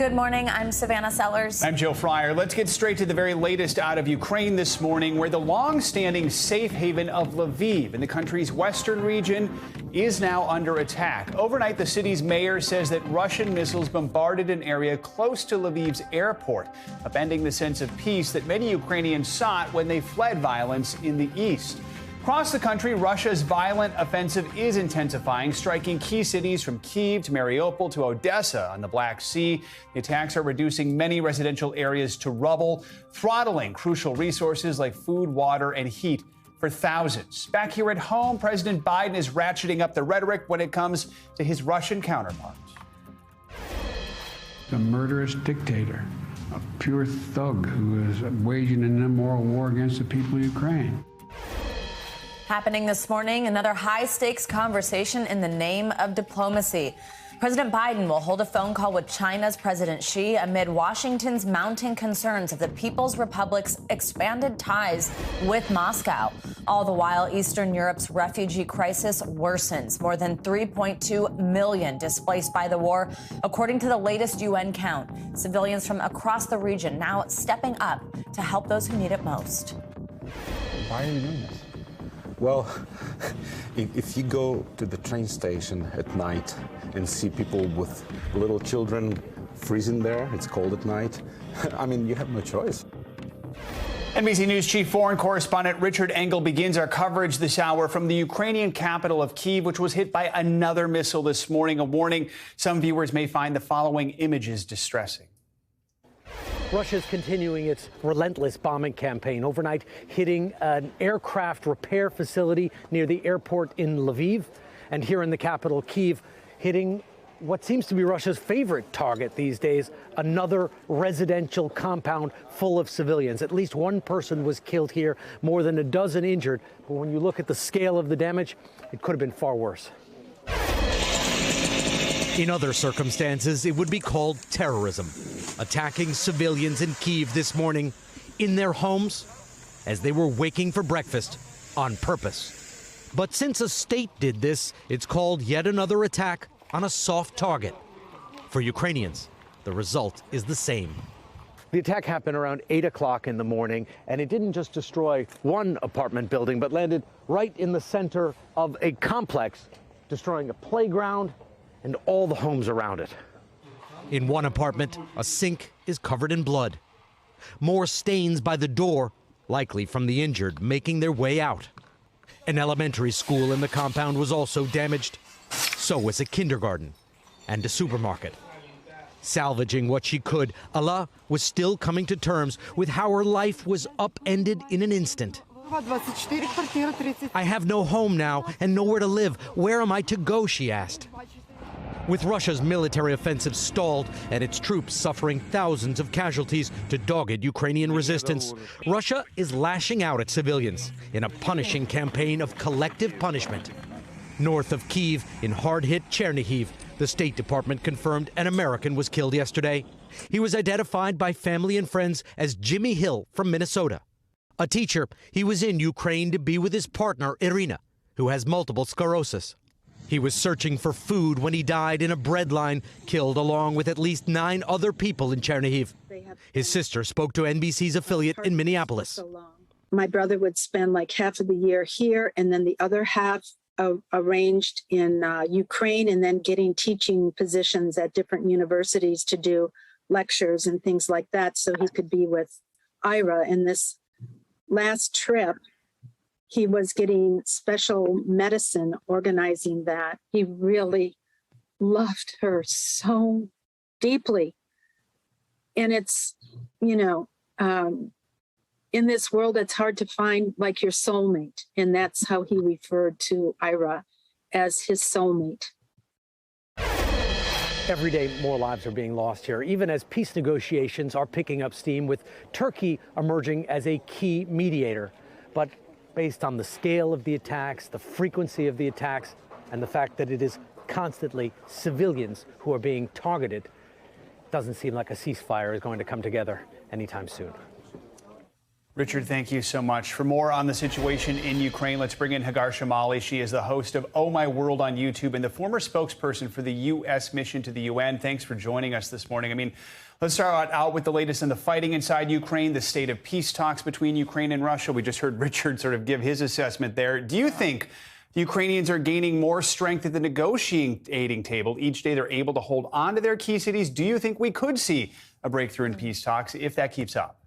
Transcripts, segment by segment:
Good morning. I'm Savannah Sellers. I'm Joe Fryer. Let's get straight to the very latest out of Ukraine this morning, where the long-standing safe haven of Lviv in the country's western region is now under attack. Overnight, the city's mayor says that Russian missiles bombarded an area close to Lviv's airport, upending the sense of peace that many Ukrainians sought when they fled violence in the east. Across the country, Russia's violent offensive is intensifying, striking key cities from Kyiv to Mariupol to Odessa on the Black Sea. The attacks are reducing many residential areas to rubble, throttling crucial resources like food, water, and heat for thousands. Back here at home, President Biden is ratcheting up the rhetoric when it comes to his Russian counterparts. A murderous dictator, a pure thug who is waging an immoral war against the people of Ukraine. Happening this morning, another high-stakes conversation in the name of diplomacy. President Biden will hold a phone call with China's President Xi amid Washington's mounting concerns of the People's Republic's expanded ties with Moscow. All the while, Eastern Europe's refugee crisis worsens. More than 3.2 million displaced by the war, according to the latest UN count. Civilians from across the region now stepping up to help those who need it most. Why are you doing this? Well, if you go to the train station at night and see people with little children freezing there, it's cold at night, I mean, you have no choice. NBC News chief foreign correspondent Richard Engel begins our coverage this hour from the Ukrainian capital of Kyiv, which was hit by another missile this morning. A warning, some viewers may find the following images distressing. Russia's continuing its relentless bombing campaign, overnight hitting an aircraft repair facility near the airport in Lviv, and here in the capital, Kyiv, hitting what seems to be Russia's favorite target these days, another residential compound full of civilians. At least one person was killed here, more than a dozen injured. But when you look at the scale of the damage, it could have been far worse. In other circumstances, it would be called terrorism. Attacking civilians in Kyiv this morning in their homes as they were waking for breakfast on purpose. But since a state did this, it's called yet another attack on a soft target. For Ukrainians, the result is the same. The attack happened around 8 o'clock in the morning, and it didn't just destroy one apartment building, but landed right in the center of a complex, destroying a playground and all the homes around it. In one apartment, a sink is covered in blood. More stains by the door, likely from the injured making their way out. An elementary school in the compound was also damaged. So was a kindergarten and a supermarket. Salvaging what she could, Allah was still coming to terms with how her life was upended in an instant. I have no home now and nowhere to live. Where am I to go, she asked. With Russia's military offensive stalled and its troops suffering thousands of casualties to dogged Ukrainian resistance, Russia is lashing out at civilians in a punishing campaign of collective punishment. North of Kyiv, in hard-hit Chernihiv, the State Department confirmed an American was killed yesterday. He was identified by family and friends as Jimmy Hill from Minnesota. A teacher, he was in Ukraine to be with his partner, Irina, who has multiple sclerosis. He was searching for food when he died in a bread line, killed along with at least 9 other people in Chernihiv. His sister spoke to NBC's affiliate in Minneapolis. My brother would spend like half of the year here and then the other half arranged in Ukraine, and then getting teaching positions at different universities to do lectures and things like that so he could be with Ira. In this last trip, he was getting special medicine, organizing that. He really loved her so deeply. And it's, in this world, it's hard to find like your soulmate. And that's how he referred to Ira, as his soulmate. Every day, more lives are being lost here, even as peace negotiations are picking up steam, with Turkey emerging as a key mediator. But based on the scale of the attacks, the frequency of the attacks, and the fact that it is constantly civilians who are being targeted, it doesn't seem like a ceasefire is going to come together anytime soon. Richard, thank you so much. For more on the situation in Ukraine, let's bring in Hagar Shamali. She is the host of Oh My World on YouTube and the former spokesperson for the U.S. mission to the UN. Thanks for joining us this morning. Let's start out with the latest in the fighting inside Ukraine, the state of peace talks between Ukraine and Russia. We just heard Richard sort of give his assessment there. Do you think the Ukrainians are gaining more strength at the negotiating table? Each day they're able to hold on to their key cities. Do you think we could see a breakthrough in peace talks if that keeps up?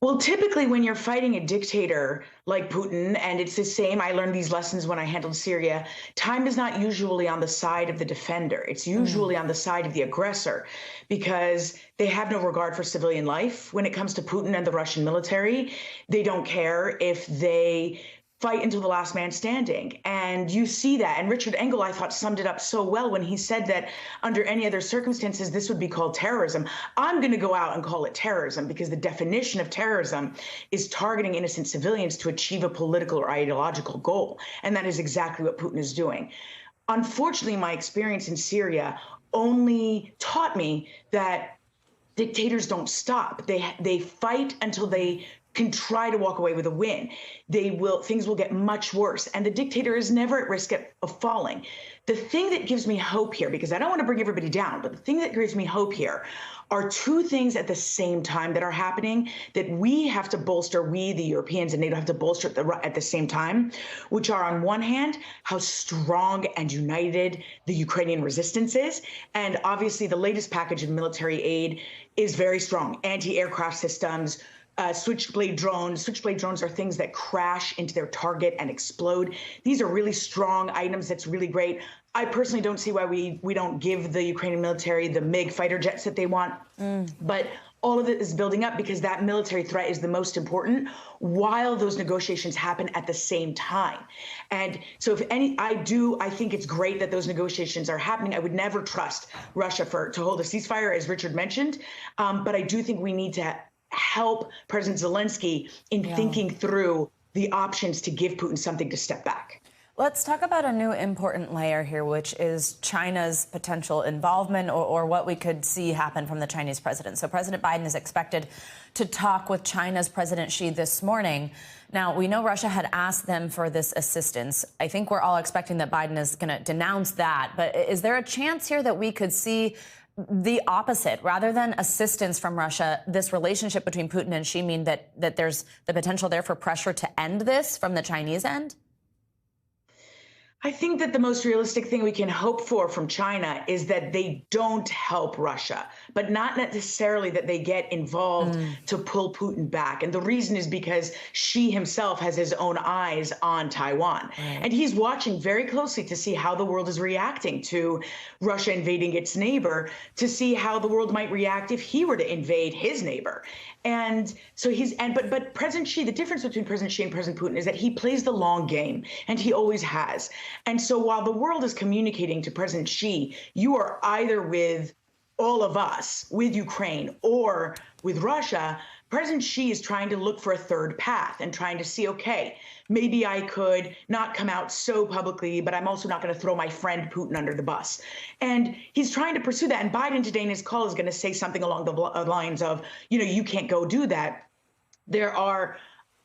Well, typically when you're fighting a dictator like Putin, and it's the same, I learned these lessons when I handled Syria, time is not usually on the side of the defender. It's usually on the side of the aggressor, because they have no regard for civilian life. When it comes to Putin and the Russian military, they don't care if they fight until the last man standing. And you see that. And Richard Engel, I thought, summed it up so well when he said that under any other circumstances, this would be called terrorism. I'm going to go out and call it terrorism because the definition of terrorism is targeting innocent civilians to achieve a political or ideological goal. And that is exactly what Putin is doing. Unfortunately, my experience in Syria only taught me that dictators don't stop. They fight until they can try to walk away with a win. Things will get much worse. And the dictator is never at risk of falling. The thing that gives me hope here, because I don't want to bring everybody down, but the thing that gives me hope here are two things at the same time that are happening that we have to bolster, we, the Europeans and NATO have to bolster at the same time, which are on one hand, how strong and united the Ukrainian resistance is. And obviously the latest package of military aid is very strong. Anti-aircraft systems, switchblade drones. Switchblade drones are things that crash into their target and explode. These are really strong items. That's really great. I personally don't see why we don't give the Ukrainian military the MiG fighter jets that they want. But all of it is building up because that military threat is the most important while those negotiations happen at the same time. And so I think it's great that those negotiations are happening. I would never trust Russia to hold a ceasefire, as Richard mentioned. But I do think we need to help President Zelensky in thinking through the options to give Putin something to step back. Let's talk about a new important layer here, which is China's potential involvement or what we could see happen from the Chinese president. So President Biden is expected to talk with China's President Xi this morning. Now, we know Russia had asked them for this assistance. I think we're all expecting that Biden is going to denounce that. But is there a chance here that we could see the opposite, rather than assistance from Russia, this relationship between Putin and Xi mean that there's the potential there for pressure to end this from the Chinese end? I think that the most realistic thing we can hope for from China is that they don't help Russia, but not necessarily that they get involved to pull Putin back. And the reason is because Xi himself has his own eyes on Taiwan. And he's watching very closely to see how the world is reacting to Russia invading its neighbor, to see how the world might react if he were to invade his neighbor. And so but President Xi, the difference between President Xi and President Putin is that he plays the long game, and he always has. And so while the world is communicating to President Xi, you are either with all of us, with Ukraine, or with Russia, President Xi is trying to look for a third path and trying to see, okay, maybe I could not come out so publicly, but I'm also not going to throw my friend Putin under the bus. And he's trying to pursue that. And Biden today in his call is going to say something along the lines of, you can't go do that. There are,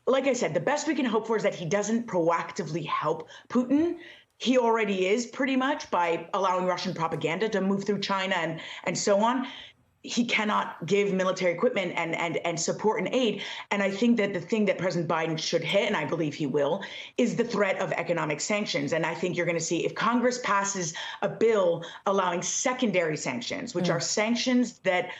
like I said, the best we can hope for is that he doesn't proactively help Putin. He already is pretty much by allowing Russian propaganda to move through China and so on. He cannot give military equipment and support and aid. And I think that the thing that President Biden should hit, and I believe he will, is the threat of economic sanctions. And I think you're going to see if Congress passes a bill allowing secondary sanctions, which are sanctions that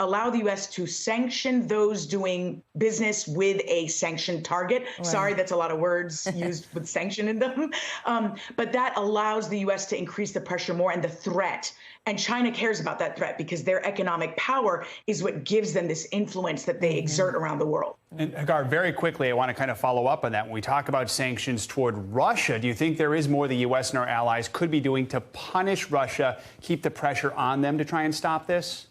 allow the U.S. to sanction those doing business with a sanctioned target. Right. Sorry, that's a lot of words used with sanction in them. But that allows the U.S. to increase the pressure more and the threat. And China cares about that threat because their economic power is what gives them this influence that they exert around the world. And Hagar, very quickly, I want to kind of follow up on that. When we talk about sanctions toward Russia, do you think there is more the U.S. and our allies could be doing to punish Russia, keep the pressure on them to try and stop this?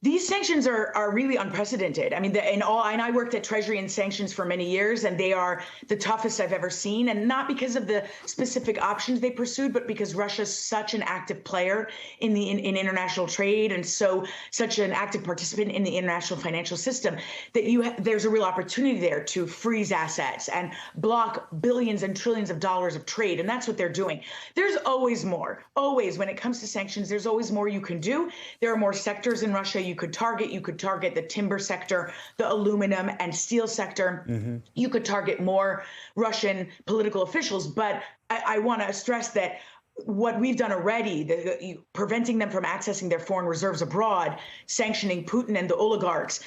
These sanctions are really unprecedented. I mean, and I worked at Treasury and sanctions for many years, and they are the toughest I've ever seen. And not because of the specific options they pursued, but because Russia's such an active player in international trade and such an active participant in the international financial system that there's a real opportunity there to freeze assets and block billions and trillions of dollars of trade. And that's what they're doing. There's always more. Always, when it comes to sanctions, there's always more you can do. There are more sectors in Russia you could target the timber sector, the aluminum and steel sector. Mm-hmm. You could target more Russian political officials. But I want to stress that what we've done already, preventing them from accessing their foreign reserves abroad, sanctioning Putin and the oligarchs,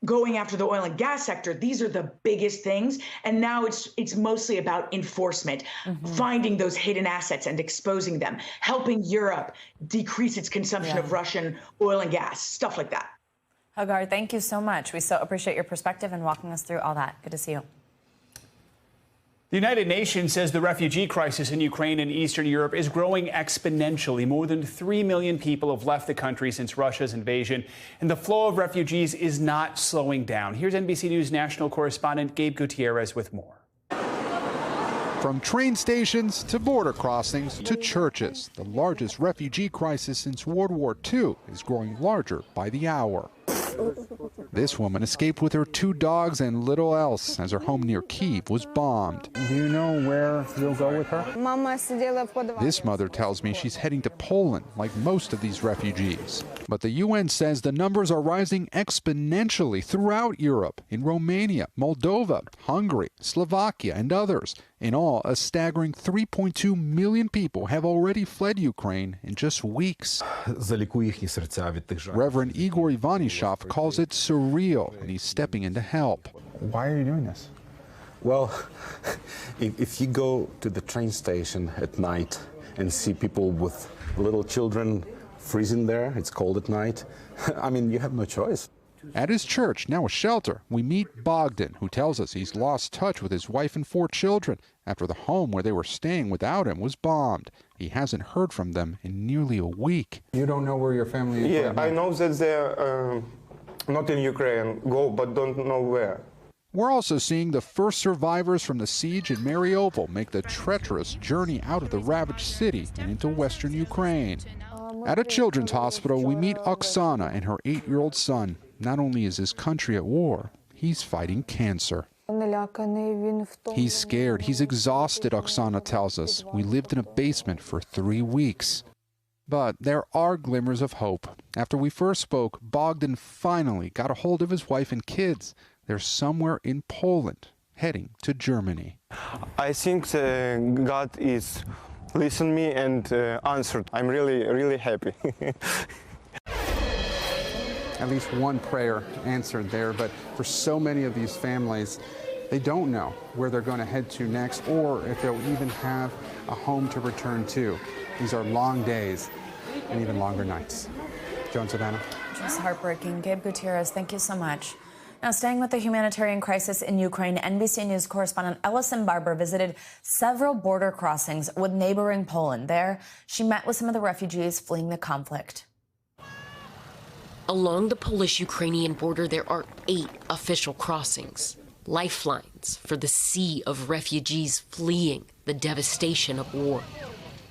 going after the oil and gas sector, these are the biggest things. And now it's mostly about enforcement, finding those hidden assets and exposing them, helping Europe decrease its consumption of Russian oil and gas, stuff like that. Hagar, thank you so much. We so appreciate your perspective and walking us through all that. Good to see you. The United Nations says the refugee crisis in Ukraine and Eastern Europe is growing exponentially. More than 3 million people have left the country since Russia's invasion, and the flow of refugees is not slowing down. Here's NBC News national correspondent Gabe Gutierrez with more. From train stations to border crossings to churches, the largest refugee crisis since World War II is growing larger by the hour. This woman escaped with her 2 dogs and little else as her home near Kyiv was bombed. Do you know where you'll go with her? This mother tells me she's heading to Poland, like most of these refugees. But the UN says the numbers are rising exponentially throughout Europe, in Romania, Moldova, Hungary, Slovakia, and others. In all, a staggering 3.2 million people have already fled Ukraine in just weeks. Reverend Igor Ivanishov calls it surreal, and he's stepping in to help. Why are you doing this? Well, if you go to the train station at night and see people with little children freezing there, it's cold at night, I mean, you have no choice. At his church, now a shelter, we meet Bogdan, who tells us he's lost touch with his wife and 4 children after the home where they were staying without him was bombed. He hasn't heard from them in nearly a week. You don't know where your family is? Yeah, I know that they're not in Ukraine, but don't know where. We're also seeing the first survivors from the siege in Mariupol make the treacherous journey out of the ravaged city and into western Ukraine. At a children's hospital, we meet Oksana and her 8-year-old son. Not only is his country at war, he's fighting cancer. He's scared. He's exhausted, Oksana tells us. We lived in a basement for 3 weeks. But there are glimmers of hope. After we first spoke, Bogdan finally got a hold of his wife and kids. They're somewhere in Poland, heading to Germany. I think God is listened me and answered. I'm really, really happy. At least one prayer answered there, but for so many of these families, they don't know where they're going to head to next or if they'll even have a home to return to. These are long days and even longer nights. Joan Savannah. Just heartbreaking. Gabe Gutierrez, thank you so much. Now, staying with the humanitarian crisis in Ukraine, NBC News correspondent Ellison Barber visited several border crossings with neighboring Poland. There, she met with some of the refugees fleeing the conflict. Along the Polish-Ukrainian border, there are 8 official crossings, lifelines for the sea of refugees fleeing the devastation of war.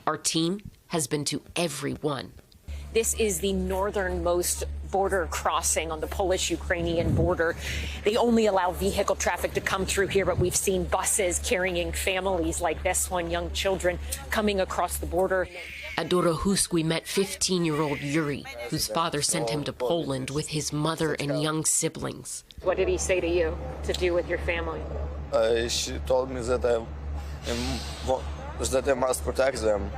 Our team has been to every one. This is the northernmost border crossing on the Polish-Ukrainian border. They only allow vehicle traffic to come through here, but we've seen buses carrying families like this one, young children, coming across the border. At Dorohusk, we met 15-year-old Yuri, whose father sent him to Poland with his mother and young siblings. What did he say to you to do with your family? She told me that I must protect them.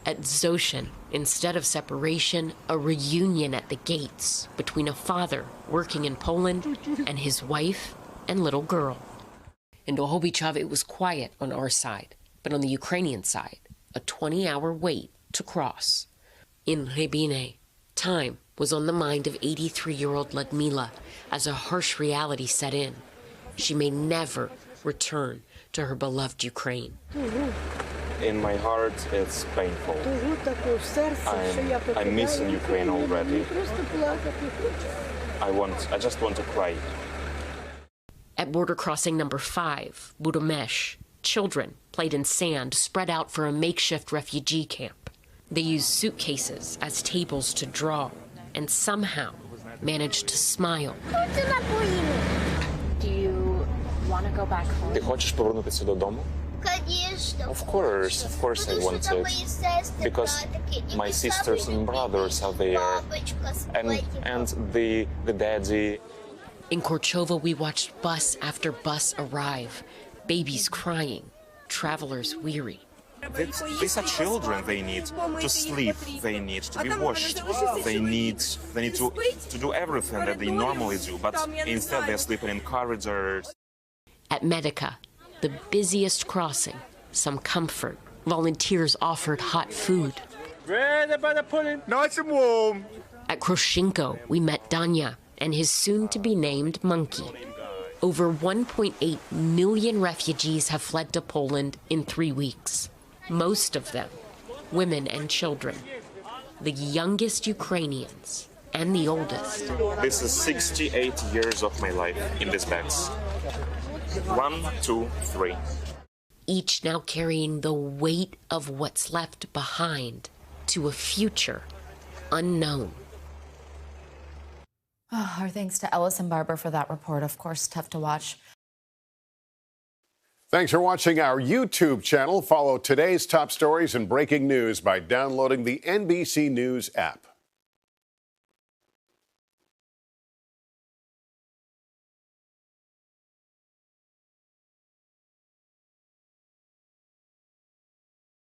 At Zoshin, instead of separation, a reunion at the gates between a father working in Poland and his wife and little girl. In Dohobichov, it was quiet on our side, but on the Ukrainian side, a 20-hour wait to cross. In Rybine, time was on the mind of 83-year-old Ludmila as a harsh reality set in. She may never return to her beloved Ukraine. in my heart, it's painful. I'm missing Ukraine already. I just want to cry. At border crossing number 5, Budomesh, children played in sand spread out for a makeshift refugee camp. They used suitcases as tables to draw and somehow managed to smile. Do you want to go back home? Ти хочеш повернутися додому? Of course I want to. Because my sisters and brothers are there. And the daddy. In Korchova, we watched bus after bus arrive, babies crying, travelers weary. These are children. They need to sleep. They need to be washed. They need to do everything that they normally do. But instead, they're sleeping in corridors. At Medica, the busiest crossing, some comfort. Volunteers offered hot food. Nice and warm. At Kroshenko, we met Danya and his soon-to-be-named monkey. Over 1.8 million refugees have fled to Poland in 3 weeks. Most of them, women and children. The youngest Ukrainians and the oldest. This is 68 years of my life in these bags. 1, 2, 3. Each now carrying the weight of what's left behind to a future unknown. Oh, our thanks to Ellis and Barber for that report. Of course, tough to watch. Thanks for watching our YouTube channel. Follow today's top stories and breaking news by downloading the NBC News app.